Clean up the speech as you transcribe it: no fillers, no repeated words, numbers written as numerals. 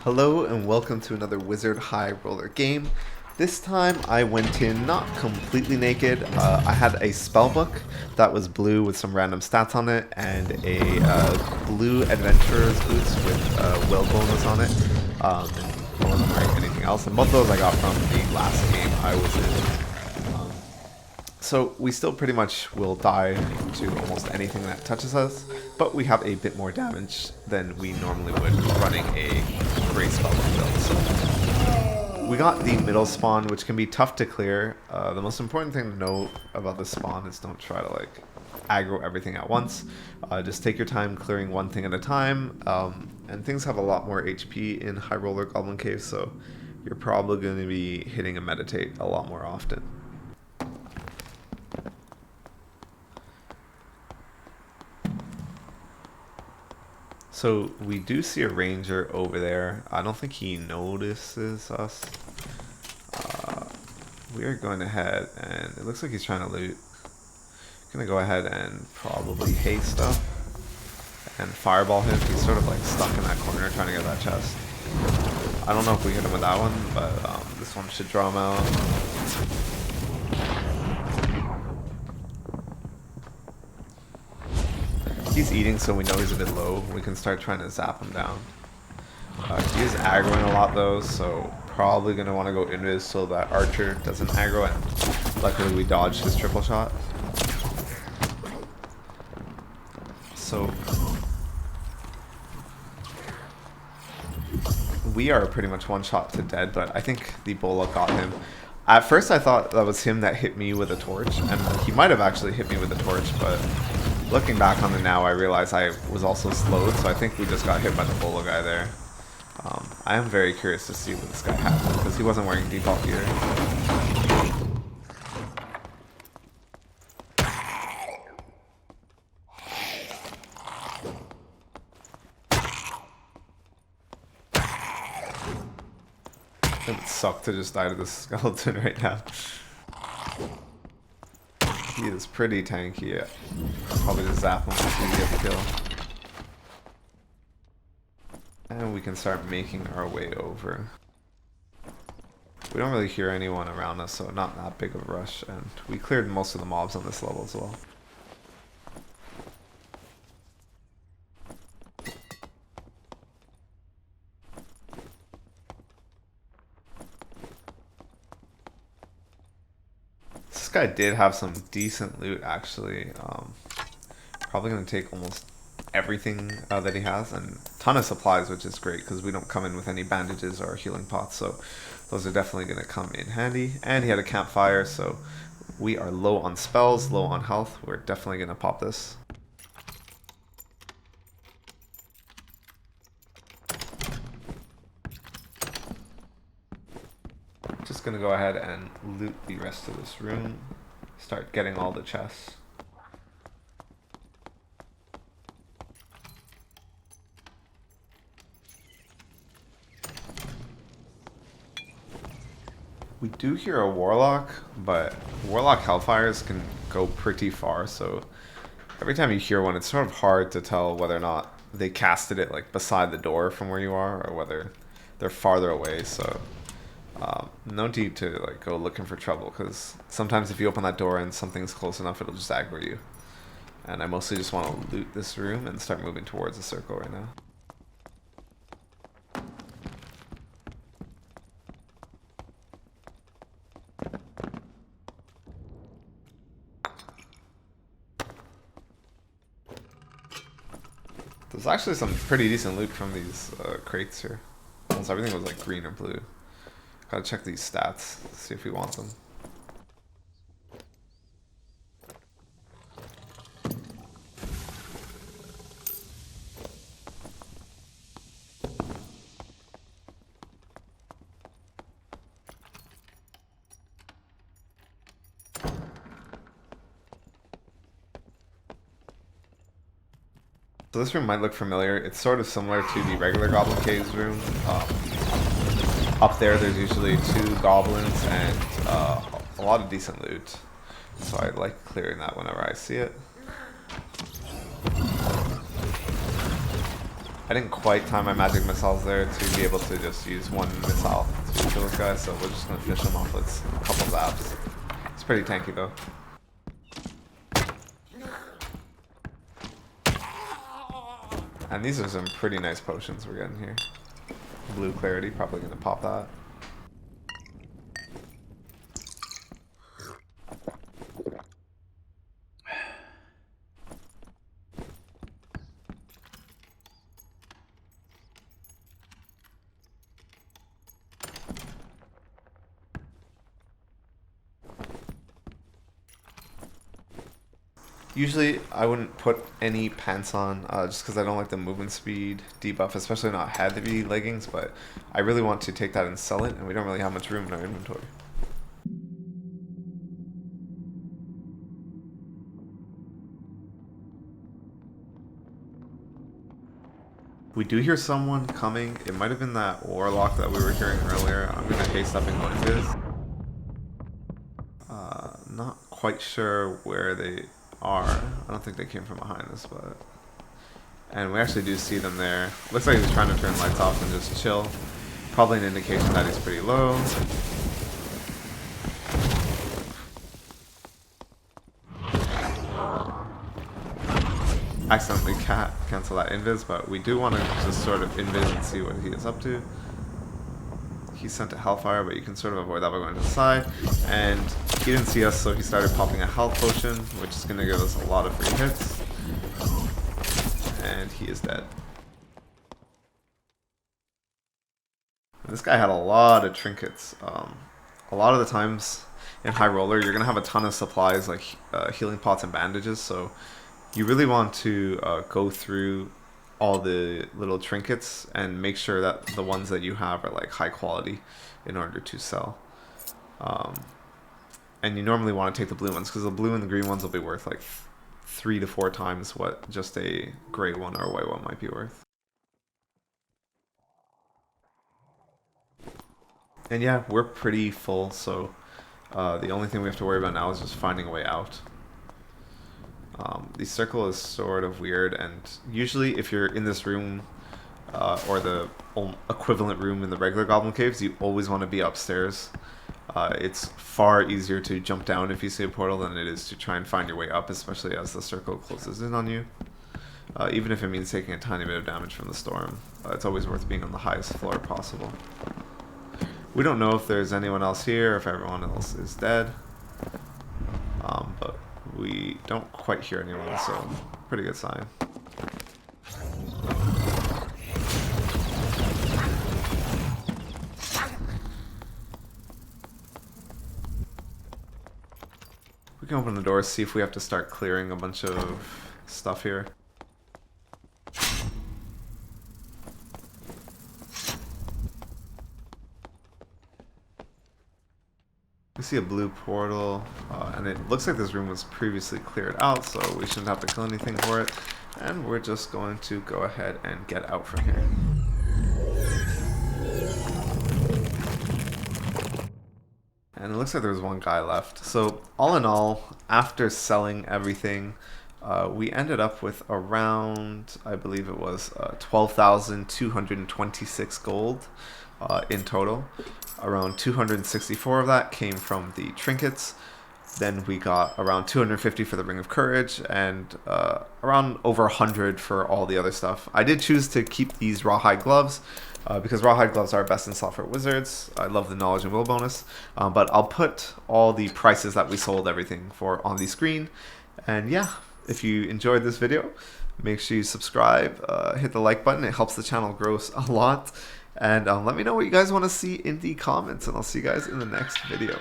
Hello and welcome to another Wizard High Roller game. This time I went in not completely naked. I had a spellbook that was blue with some random stats on it and a blue adventurer's boots with will bonus on it. And I wasn't wearing anything else. And both of those I got from the last game I was in. So we still pretty much will die to almost anything that touches us, but we have a bit more damage than we normally would running a gray spellbook build. So we got the middle spawn, which can be tough to clear. The most important thing to know about this spawn is don't try to like aggro everything at once. Just take your time clearing one thing at a time, and things have a lot more HP in High Roller Goblin Cave, so you're probably going to be hitting a meditate a lot more often. So we do see a ranger over there. I don't think he notices us. We are going ahead and it looks like he's trying to loot. Gonna go ahead and probably haste stuff and fireball him. He's sort of like stuck in that corner trying to get that chest. I don't know if we hit him with that one, but this one should draw him out. He's eating, so we know he's a bit low. We can start trying to zap him down. He is aggroing a lot though, so probably going to want to go invis so that archer doesn't aggro, and luckily we dodged his triple shot. So we are pretty much one shot to dead, but I think the Warlock got him. At first I thought that was him that hit me with a torch, and he might have actually hit me with a torch, but looking back on it now, I realize I was also slowed, so I think we just got hit by the bolo guy there. I am very curious to see what this guy has, because he wasn't wearing default gear. It would suck to just die to this skeleton right now. He is pretty tanky. Yeah. Probably just zap him if we get the kill. And we can start making our way over. We don't really hear anyone around us, so not that big of a rush. And we cleared most of the mobs on this level as well. This guy did have some decent loot actually. Probably going to take almost everything that he has, and a ton of supplies, which is great because we don't come in with any bandages or healing pots, so those are definitely going to come in handy. And he had a campfire, so we are low on spells, low on health. We're definitely going to pop this. Just going to go ahead and loot the rest of this room, start getting all the chests. We do hear a Warlock, but Warlock Hellfires can go pretty far, so every time you hear one, it's sort of hard to tell whether or not they casted it like beside the door from where you are, or whether they're farther away, so no need to like go looking for trouble, because sometimes if you open that door and something's close enough, it'll just aggro you. And I mostly just want to loot this room and start moving towards the circle right now. There's actually some pretty decent loot from these crates here. Almost everything was like green or blue. Gotta check these stats, see if we want them. So this room might look familiar. It's sort of similar to the regular Goblin Caves room. Up there, there's usually 2 goblins and a lot of decent loot. So I like clearing that whenever I see it. I didn't quite time my magic missiles there to be able to just use one missile to kill this guy, so we're just going to finish him off with a couple zaps. It's pretty tanky though. And these are some pretty nice potions we're getting here. Blue Clarity, probably going to pop that. Usually I wouldn't put any pants on just because I don't like the movement speed debuff, especially not heavy leggings, but I really want to take that and sell it, and we don't really have much room in our inventory. We do hear someone coming. It might have been that Warlock that we were hearing earlier. I'm going to haste up and go into this. Not quite sure where they are. I don't think they came from behind us, but... And we actually do see them there. Looks like he's trying to turn lights off and just chill. Probably an indication that he's pretty low. Accidentally cancel that invis, but we do want to just sort of invis and see what he is up to. He sent a Hellfire, but you can sort of avoid that by going to the side. And he didn't see us, so he started popping a health potion, which is going to give us a lot of free hits. And he is dead. And this guy had a lot of trinkets. A lot of the times in High Roller, you're going to have a ton of supplies like healing pots and bandages, so you really want to go through all the little trinkets and make sure that the ones that you have are like high quality in order to sell. And you normally want to take the blue ones because the blue and the green ones will be worth like 3 to 4 times what just a gray one or a white one might be worth. And yeah, we're pretty full, so the only thing we have to worry about now is just finding a way out. The circle is sort of weird, and usually if you're in this room or the equivalent room in the regular Goblin Caves, you always want to be upstairs. It's far easier to jump down if you see a portal than it is to try and find your way up, especially as the circle closes in on you. Even if it means taking a tiny bit of damage from the storm, it's always worth being on the highest floor possible. We don't know if there's anyone else here, if everyone else is dead, but we don't quite hear anyone, so pretty good sign. We can open the door, see if we have to start clearing a bunch of stuff here. We see a blue portal, and it looks like this room was previously cleared out, so we shouldn't have to kill anything for it. And we're just going to go ahead and get out from here. And it looks like there's one guy left. So all in all, after selling everything, we ended up with around, I believe it was 12,226 gold in total. Around 264 of that came from the trinkets. Then we got around 250 for the Ring of Courage, and around over 100 for all the other stuff. I did choose to keep these rawhide gloves because rawhide gloves are best in slot for wizards. I love the knowledge and will bonus, but I'll put all the prices that we sold everything for on the screen. And yeah, if you enjoyed this video, make sure you subscribe, hit the like button. It helps the channel grow a lot. And let me know what you guys want to see in the comments, and I'll see you guys in the next video.